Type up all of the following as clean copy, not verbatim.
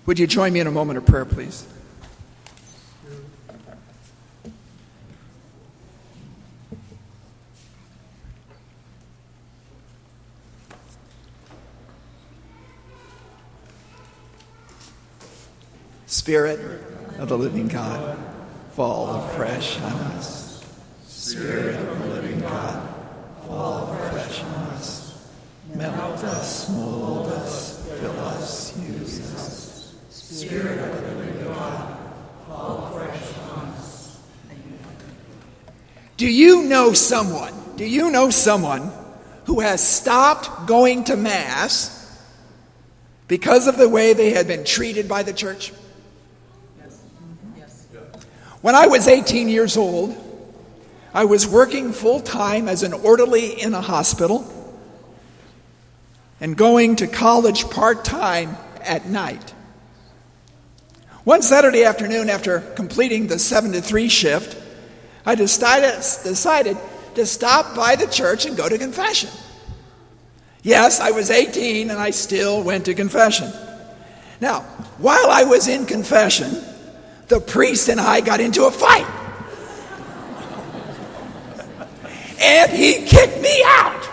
Would you join me in a moment of prayer, please? Spirit of the living God, fall afresh on us. Spirit of the living God, fall afresh on us. Melt us, mold us, fill us, use us. Spirit of the living God, fall afresh on us. Do you know someone who has stopped going to Mass because of the way they had been treated by the church? When I was 18 years old, I was working full-time as an orderly in a hospital and going to college part-time at night. One Saturday afternoon, after completing the 7 to 3 shift, I decided to stop by the church and go to confession. Yes, I was 18 and I still went to confession. Now, while I was in confession, the priest and I got into a fight. And he kicked me out.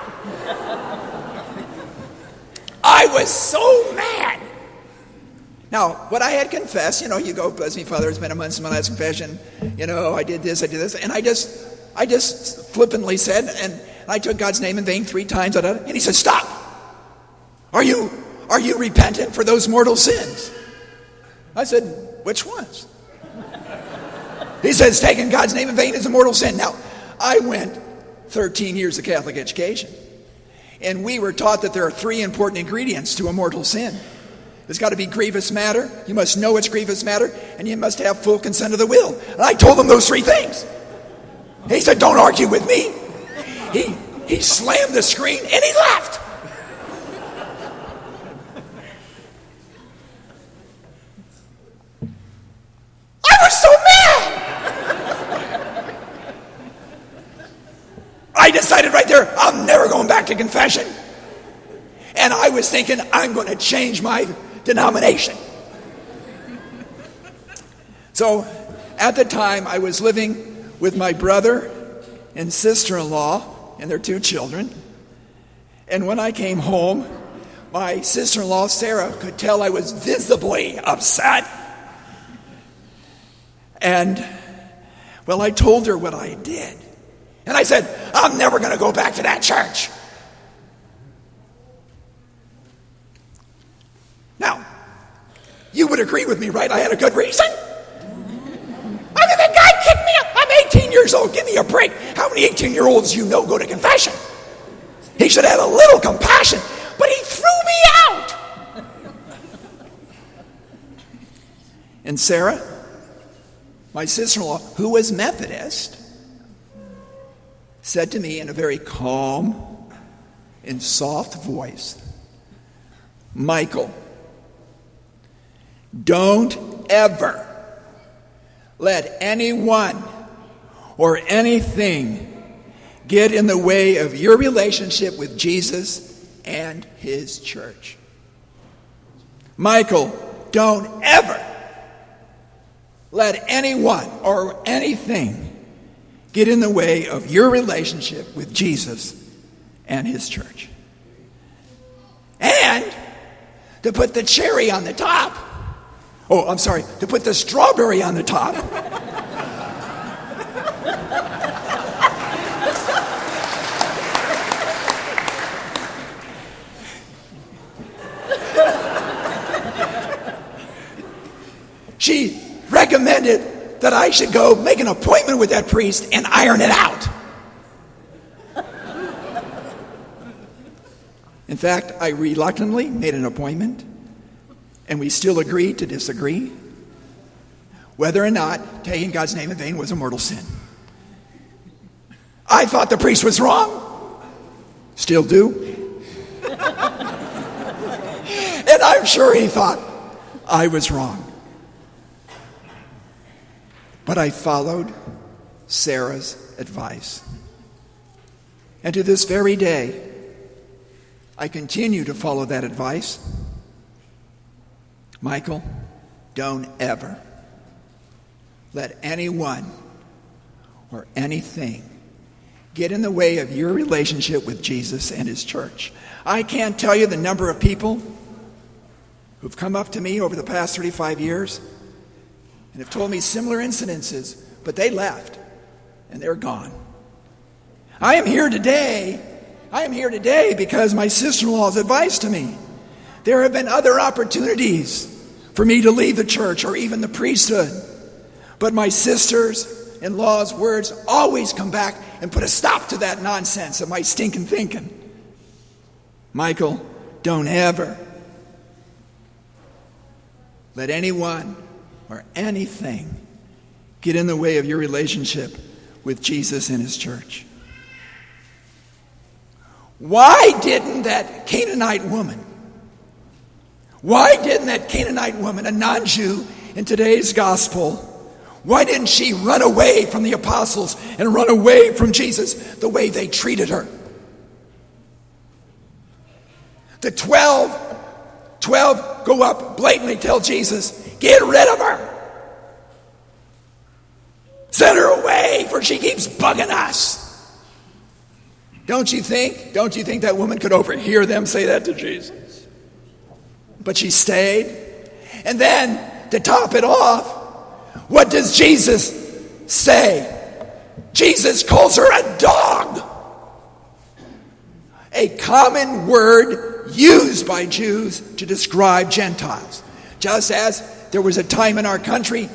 I was so mad. Now, what I had confessed, you go, bless me, Father, it's been a month since my last confession. I did this. And I just flippantly said, and I took God's name in vain 3 times. And he said, stop. Are you repentant for those mortal sins? I said, which ones? He says, taking God's name in vain is a mortal sin. Now, I went 13 years of Catholic education, and we were taught that there are 3 important ingredients to a mortal sin. There's got to be grievous matter, you must know it's grievous matter, and you must have full consent of the will. And I told him those 3 things. He said, don't argue with me. He slammed the screen, and he left. I was so mad. I decided right there, I'm never going back to confession. And I was thinking, I'm going to change my denomination. So at the time, I was living with my brother and sister-in-law and their 2 children. And when I came home, my sister-in-law, Sarah, could tell I was visibly upset. And, well, I told her what I did. And I said, I'm never going to go back to that church. Now, you would agree with me, right? I had a good reason. I mean, the guy kicked me out. I'm 18 years old. Give me a break. How many 18-year-olds go to confession? He should have a little compassion, but he threw me out. And Sarah, my sister-in-law, who was Methodist, said to me in a very calm and soft voice, Michael, don't ever let anyone or anything get in the way of your relationship with Jesus and his church. Michael, don't ever let anyone or anything get in the way of your relationship with Jesus and his church. And to put the cherry on the top, to put the strawberry on the top, she recommended that I should go make an appointment with that priest and iron it out. In fact, I reluctantly made an appointment, and we still agreed to disagree whether or not taking God's name in vain was a mortal sin. I thought the priest was wrong. Still do. And I'm sure he thought I was wrong. But I followed Sarah's advice. And to this very day, I continue to follow that advice. Michael, don't ever let anyone or anything get in the way of your relationship with Jesus and his church. I can't tell you the number of people who've come up to me over the past 35 years and have told me similar incidences, but they left and they're gone. I am here today because my sister-in-law's advice to me. There have been other opportunities for me to leave the church or even the priesthood, but my sisters-in-law's words always come back and put a stop to that nonsense of my stinking thinking. Michael, don't ever let anyone or anything get in the way of your relationship with Jesus and his church. Why didn't that Canaanite woman, a non-Jew in today's gospel, why didn't she run away from the apostles and run away from Jesus the way they treated her? The 12 go up, blatantly tell Jesus, get rid of her. Send her away, for she keeps bugging us. Don't you think that woman could overhear them say that to Jesus? But she stayed. And then, to top it off, what does Jesus say? Jesus calls her a dog. A common word used by Jews to describe Gentiles. Just as there was a time in our country,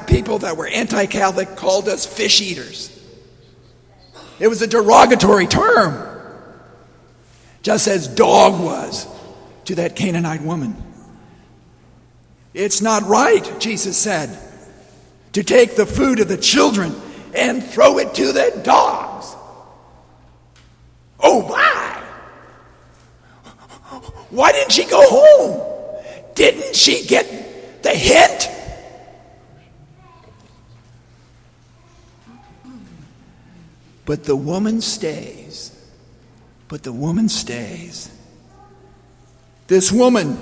people that were anti-Catholic called us fish eaters. It was a derogatory term, just as dog was to that Canaanite woman. It's not right, Jesus said, to take the food of the children and throw it to the dogs. Oh my! Why didn't she go home? Didn't she get the hint? But the woman stays. This woman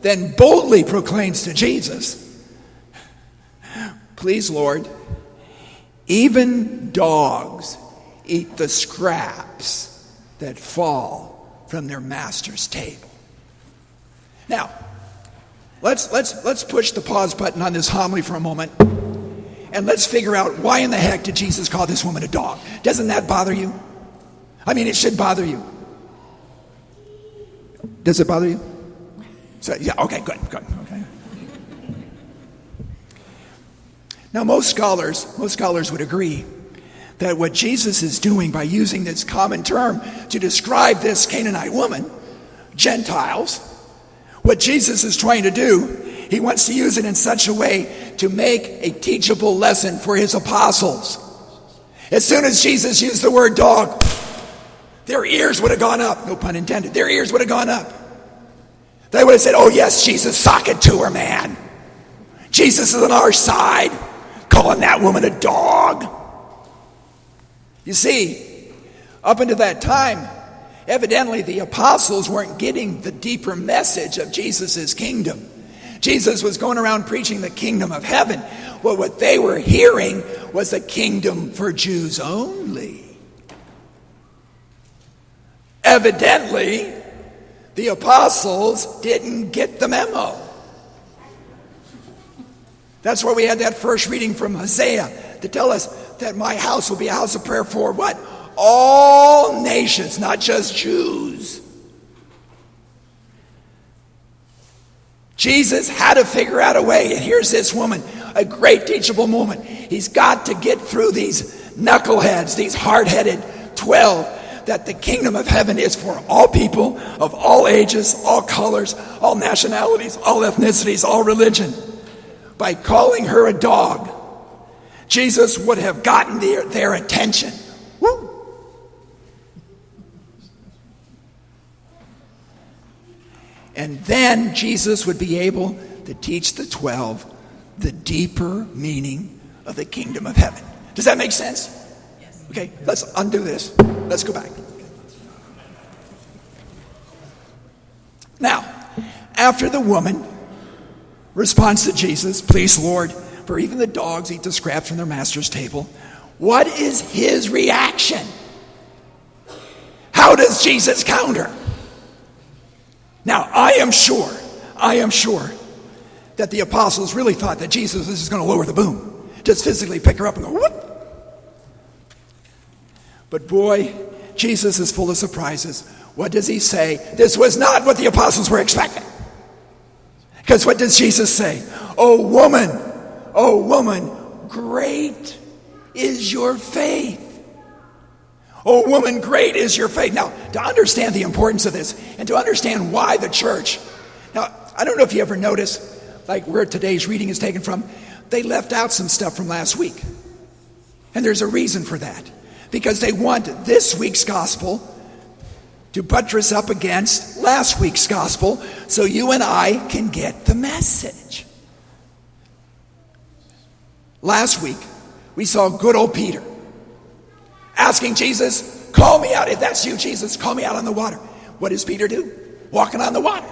then boldly proclaims to Jesus, please, Lord, even dogs eat the scraps that fall from their master's table. Now, let's push the pause button on this homily for a moment. And let's figure out, why in the heck did Jesus call this woman a dog? Doesn't that bother you? I mean, it should bother you. Does it bother you? So, yeah, okay, good, okay. Now, most scholars would agree that what Jesus is doing by using this common term to describe this Canaanite woman, Gentiles, what Jesus is trying to do, he wants to use it in such a way to make a teachable lesson for his apostles. As soon as Jesus used the word dog, their ears would have gone up. No pun intended. Their ears would have gone up. They would have said, oh yes, Jesus, sock it to her, man. Jesus is on our side, calling that woman a dog. You see, up until that time, evidently the apostles weren't getting the deeper message of Jesus' kingdom. Jesus was going around preaching the kingdom of heaven. Well, what they were hearing was a kingdom for Jews only. Evidently, the apostles didn't get the memo. That's why we had that first reading from Hosea to tell us that my house will be a house of prayer for what? All nations, not just Jews. Jesus had to figure out a way, and here's this woman, a great teachable moment. He's got to get through these knuckleheads, these hard-headed 12, that the kingdom of heaven is for all people of all ages, all colors, all nationalities, all ethnicities, all religion. By calling her a dog, Jesus would have gotten their attention. Woo! And then Jesus would be able to teach the 12 the deeper meaning of the kingdom of heaven. Does that make sense? Yes. Okay, let's undo this. Let's go back. Now, After the woman responds to Jesus, "Please, Lord, for even the dogs eat the scraps from their master's table," what is his reaction? How does Jesus counter? Now, I am sure that the apostles really thought that Jesus was just going to lower the boom, just physically pick her up and go, whoop. But boy, Jesus is full of surprises. What does he say? This was not what the apostles were expecting. Because what does Jesus say? Oh woman, great is your faith. Oh woman, great is your faith. Now, to understand the importance of this and to understand why the church, now, I don't know if you ever noticed, like where today's reading is taken from, they left out some stuff from last week. And there's a reason for that. Because they want this week's gospel to buttress up against last week's gospel so you and I can get the message. Last week, we saw good old Peter asking Jesus, "Call me out. If that's you, Jesus, call me out on the water." What does Peter do? Walking on the water.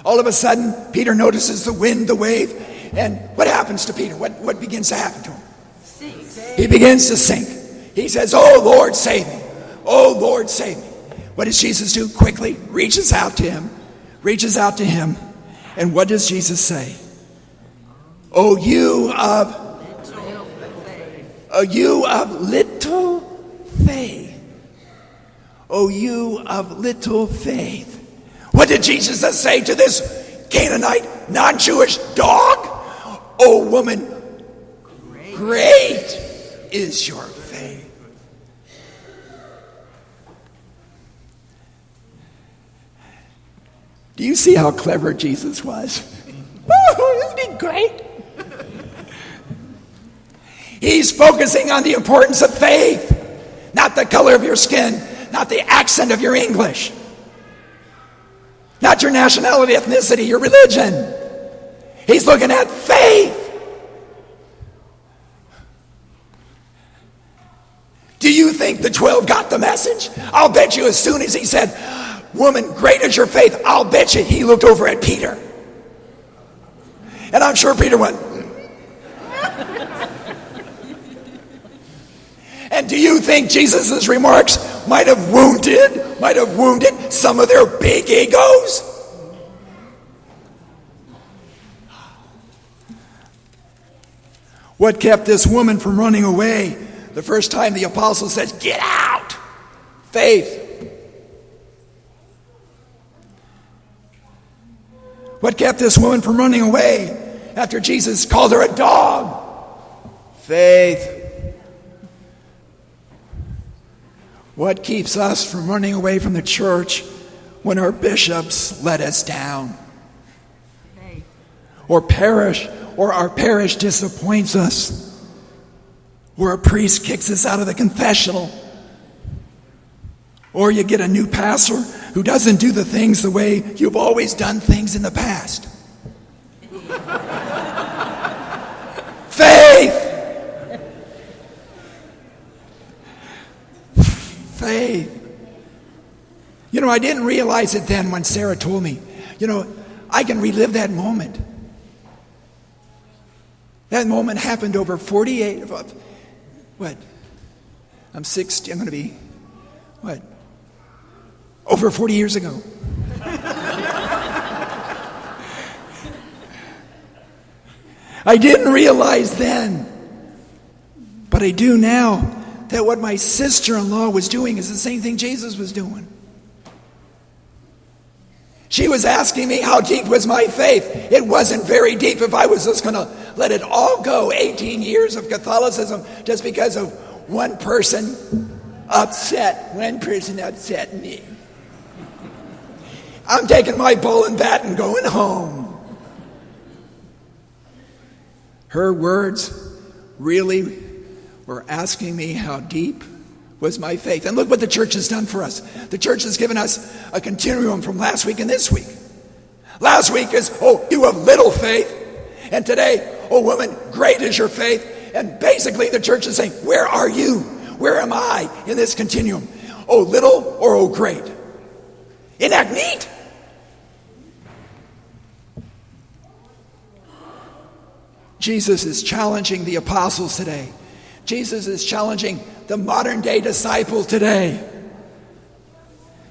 All of a sudden, Peter notices the wind, the wave, and what happens to Peter? What begins to happen to him? He begins to sink. He says, "Oh Lord, save me. Oh Lord, save me." What does Jesus do? Quickly reaches out to him. And what does Jesus say? Oh, you of little faith. Oh, you of little faith. What did Jesus say to this Canaanite, non-Jewish dog? Oh, woman, great is your faith. Do you see how clever Jesus was? Oh, isn't he great? He's focusing on the importance of faith, not the color of your skin, not the accent of your English, not your nationality, ethnicity, your religion. He's looking at faith. Do you think the 12 got the message? I'll bet you as soon as he said, "Woman, great is your faith," I'll bet you he looked over at Peter. And I'm sure Peter went. And do you think Jesus' remarks might have wounded some of their big egos? What kept this woman from running away the first time the apostle says, "Get out"? Faith. What kept this woman from running away after Jesus called her a dog? Faith. What keeps us from running away from the church when our bishops let us down? Faith. Or our parish disappoints us, or a priest kicks us out of the confessional, or you get a new pastor who doesn't do the things the way you've always done things in the past. Faith. Faith. You know, I didn't realize it then when Sarah told me. You know, I can relive that moment. That moment happened over 48, I'm 60, I'm going to be, over 40 years ago. I didn't realize then, but I do now, that what my sister-in-law was doing is the same thing Jesus was doing. She was asking me how deep was my faith. It wasn't very deep if I was just going to let it all go. 18 years of Catholicism just because of one person upset me. I'm taking my ball and bat and going home. Her words really were asking me how deep was my faith. And look what the church has done for us. The church has given us a continuum from last week and this week. Last week is, oh, you have little faith. And today, oh woman, great is your faith. And basically the church is saying, where are you? Where am I in this continuum? Oh little or oh great? Isn't that neat? Jesus is challenging the apostles today. Jesus is challenging the modern day disciple today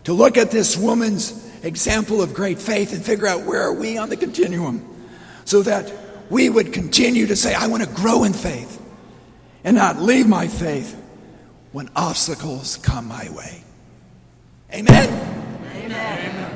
to look at this woman's example of great faith and figure out where are we on the continuum, so that we would continue to say, I want to grow in faith and not leave my faith when obstacles come my way. Amen? Amen.